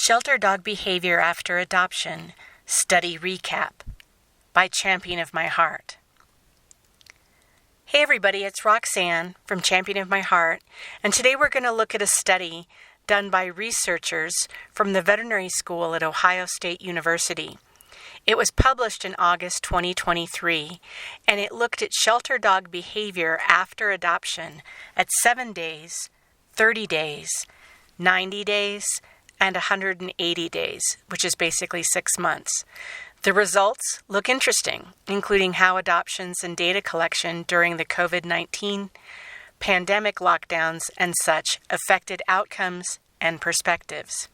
Shelter Dog Behavior After Adoption Study Recap by Champion of My Heart. Hey everybody, it's Roxanne from Champion of My Heart, and today we're going to look at a study done by researchers from the veterinary school at Ohio State University. It was published in August 2023, and it looked at shelter dog behavior after adoption at 7 days, 30 days, 90 days, and 180 days, which is basically 6 months. The results look interesting, including how adoptions and data collection during the COVID-19 pandemic lockdowns and such affected outcomes and perspectives.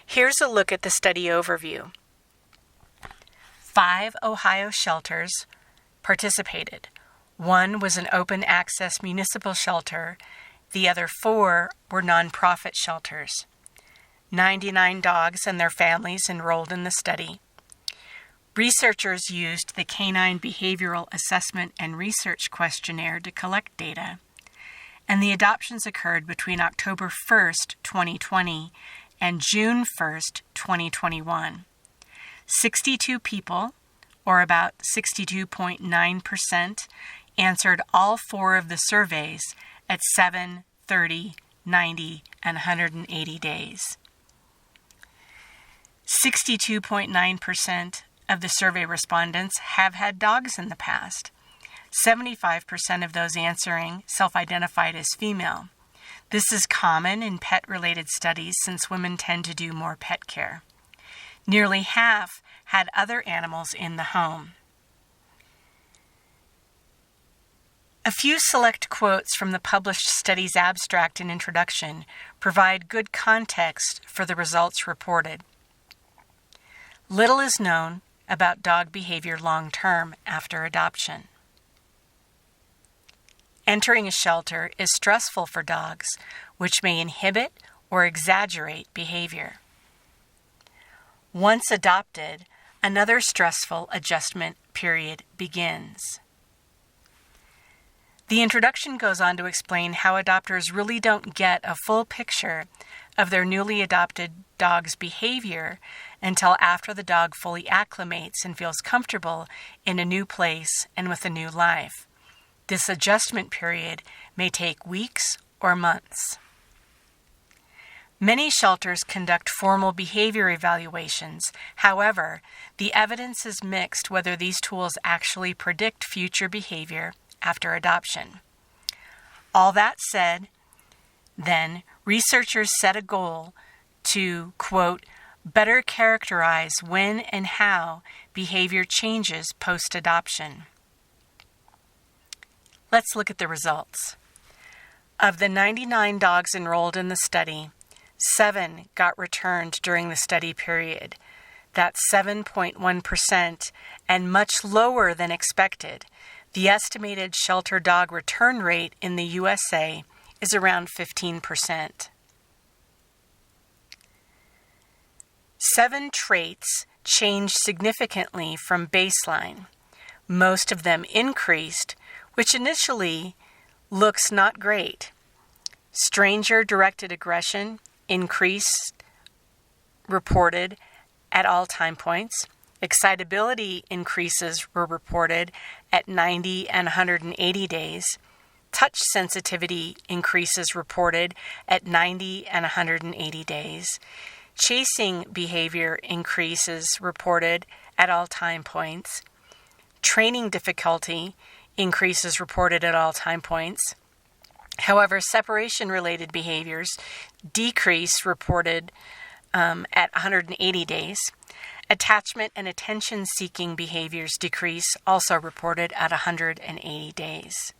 Here's a look at the study overview. 5 Ohio shelters participated. 1 was an open access municipal shelter. The other 4 were nonprofit shelters. 99 dogs and their families enrolled in the study. Researchers used the Canine Behavioral Assessment and Research Questionnaire to collect data, and the adoptions occurred between October 1st, 2020 and June 1st, 2021. 62 people, or about 62.9%, answered all 4 of the surveys at 7, 30, 90, and 180 days. 62.9% of the survey respondents have had dogs in the past. 75% of those answering self-identified as female. This is common in pet-related studies since women tend to do more pet care. Nearly half had other animals in the home. A few select quotes from the published study's abstract and introduction provide good context for the results reported. Little is known about dog behavior long-term after adoption. Entering a shelter is stressful for dogs, which may inhibit or exaggerate behavior. Once adopted, another stressful adjustment period begins. The introduction goes on to explain how adopters really don't get a full picture of their newly adopted dog's behavior until after the dog fully acclimates and feels comfortable in a new place and with a new life. This adjustment period may take weeks or months. Many shelters conduct formal behavior evaluations. However, the evidence is mixed whether these tools actually predict future behavior after adoption. All that said, then, researchers set a goal to, quote, better characterize when and how behavior changes post-adoption. Let's look at the results. Of the 99 dogs enrolled in the study, 7 got returned during the study period. That's 7.1% and much lower than expected. The estimated shelter dog return rate in the USA is around 15%. 7 traits changed significantly from baseline. Most of them increased, which initially looks not great. Stranger-directed aggression increased, reported at all time points. Excitability increases were reported at 90 and 180 days. Touch sensitivity increases reported at 90 and 180 days. Chasing behavior increases reported at all time points. Training difficulty increases reported at all time points. However, separation-related behaviors decrease reported at 180 days. Attachment and attention-seeking behaviors decrease, also reported at 180 days.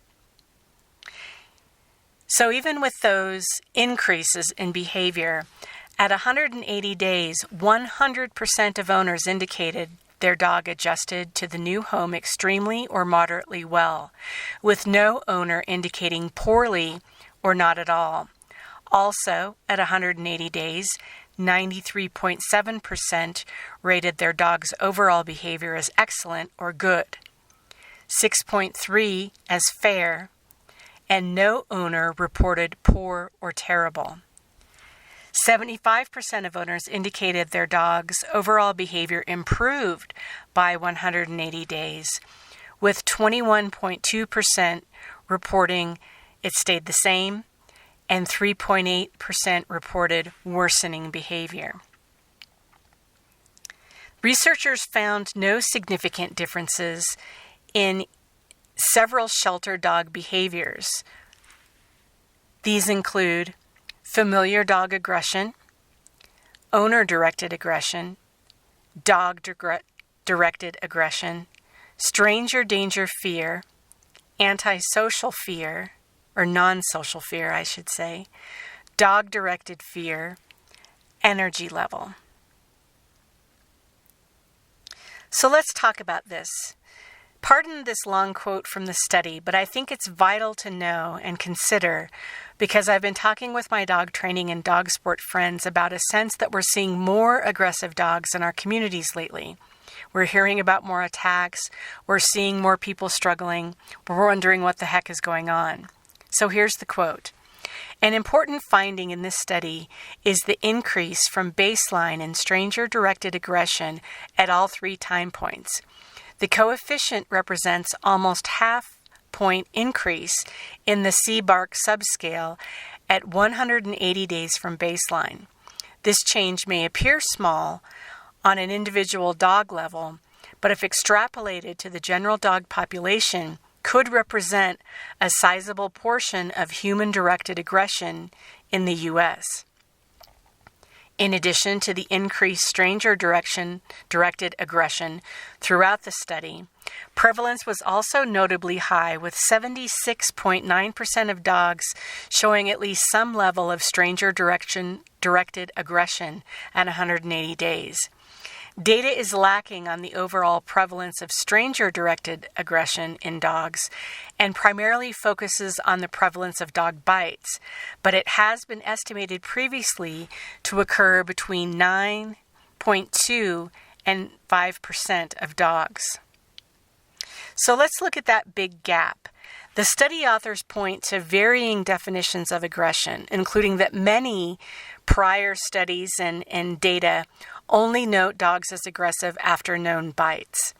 So even with those increases in behavior, at 180 days, 100% of owners indicated their dog adjusted to the new home extremely or moderately well, with no owner indicating poorly or not at all. Also, at 180 days, 93.7% rated their dog's overall behavior as excellent or good, 6.3% as fair, and no owner reported poor or terrible. 75% of owners indicated their dog's overall behavior improved by 180 days, with 21.2% reporting it stayed the same and 3.8% reported worsening behavior. Researchers found no significant differences in several shelter dog behaviors. These include familiar dog aggression, owner-directed aggression, dog-directed aggression, stranger danger fear, antisocial fear, or non-social fear, I should say, dog-directed fear, energy level. So let's talk about this. Pardon this long quote from the study, but I think it's vital to know and consider because I've been talking with my dog training and dog sport friends about a sense that we're seeing more aggressive dogs in our communities lately. We're hearing about more attacks, we're seeing more people struggling, we're wondering what the heck is going on. So here's the quote. An important finding in this study is the increase from baseline in stranger-directed aggression at all 3 time points. The coefficient represents almost half-point increase in the C-BARC subscale at 180 days from baseline. This change may appear small on an individual dog level, but if extrapolated to the general dog population, could represent a sizable portion of human-directed aggression in the U.S. In addition to the increased stranger-directed aggression throughout the study, prevalence was also notably high, with 76.9% of dogs showing at least some level of stranger-directed aggression at 180 days. Data is lacking on the overall prevalence of stranger-directed aggression in dogs and primarily focuses on the prevalence of dog bites, but it has been estimated previously to occur between 9.2 and 5% of dogs. So let's look at that big gap. The study authors point to varying definitions of aggression, including that many prior studies and data only note dogs as aggressive after known bites.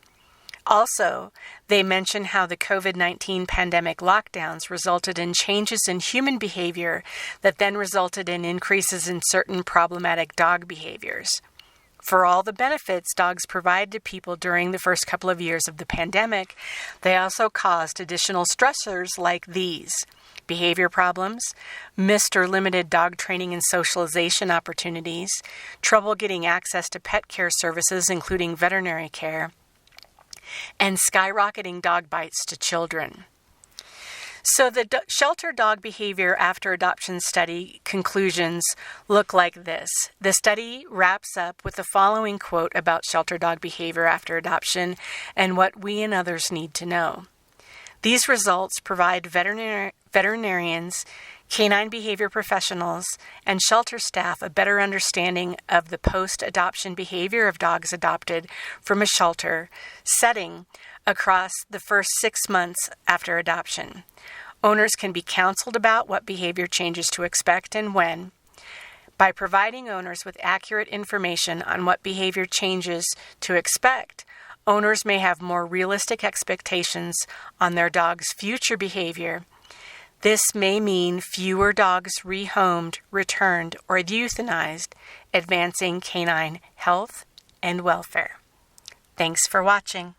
Also, they mention how the COVID-19 pandemic lockdowns resulted in changes in human behavior that then resulted in increases in certain problematic dog behaviors. For all the benefits dogs provide to people during the first couple of years of the pandemic, they also caused additional stressors like these: behavior problems, missed or limited dog training and socialization opportunities, trouble getting access to pet care services, including veterinary care, and skyrocketing dog bites to children. So the shelter dog behavior after adoption study conclusions look like this. The study wraps up with the following quote about shelter dog behavior after adoption and what we and others need to know. These results provide veterinarians, canine behavior professionals, and shelter staff a better understanding of the post-adoption behavior of dogs adopted from a shelter setting across the first 6 months after adoption. Owners can be counseled about what behavior changes to expect and when. By providing owners with accurate information on what behavior changes to expect, owners may have more realistic expectations on their dog's future behavior. This may mean fewer dogs rehomed, returned, or euthanized, advancing canine health and welfare. Thanks for watching.